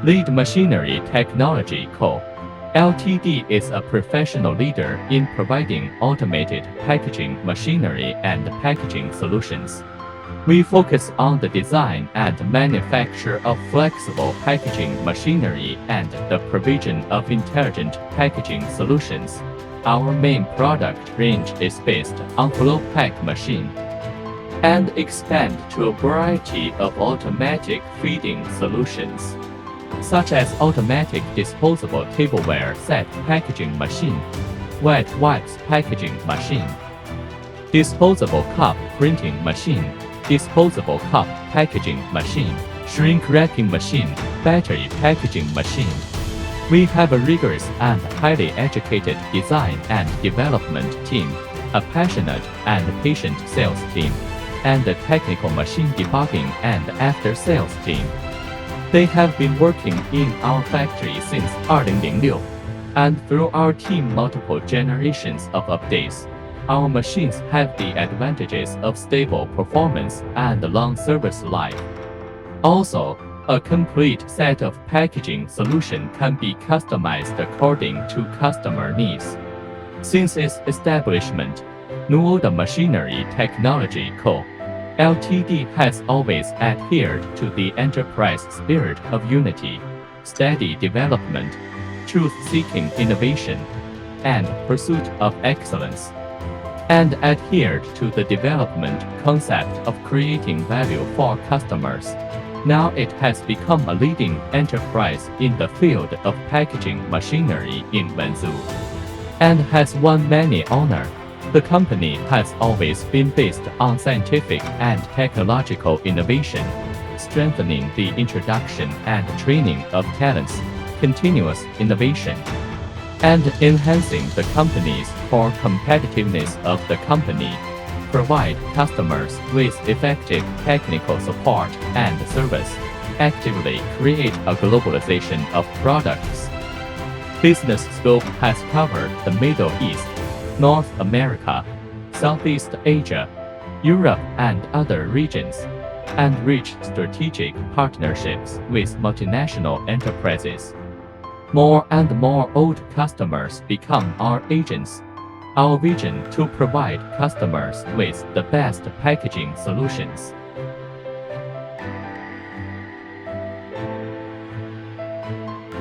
Lead Machinery Technology Co. Ltd is a professional leader in providing automated packaging machinery and packaging solutions. We focus on the design and manufacture of flexible packaging machinery and the provision of intelligent packaging solutions. Our main product range is based on flow pack machine and expand to a variety of automatic feeding solutions, such as automatic disposable tableware set packaging machine, wet wipes packaging machine, disposable cup printing machine, disposable cup packaging machine, shrink wrapping machine, battery packaging machine. We have a rigorous and highly educated design and development team, a passionate and patient sales team, and a technical machine debugging and after-sales team. They have been working in our factory since 2006, and through our team multiple generations of updates. Our machines have the advantages of stable performance and long service life. Also, a complete set of packaging solution can be customized according to customer needs. Since its establishment, the Machinery Technology Co. Ltd has always adhered to the enterprise spirit of unity, steady development, truth-seeking innovation, and pursuit of excellence, and adhered to the development concept of creating value for customers. Now it has become a leading enterprise in the field of packaging machinery in Wenzhou, and has won many honors. The company has always been based on scientific and technological innovation, strengthening the introduction and training of talents, continuous innovation, and enhancing the company's core competitiveness of the company, provide customers with effective technical support and service, actively create a globalization of products. Business scope has covered the Middle East, North America, Southeast Asia, Europe and other regions, and reached strategic partnerships with multinational enterprises. More and more old customers become our agents. Our vision to provide customers with the best packaging solutions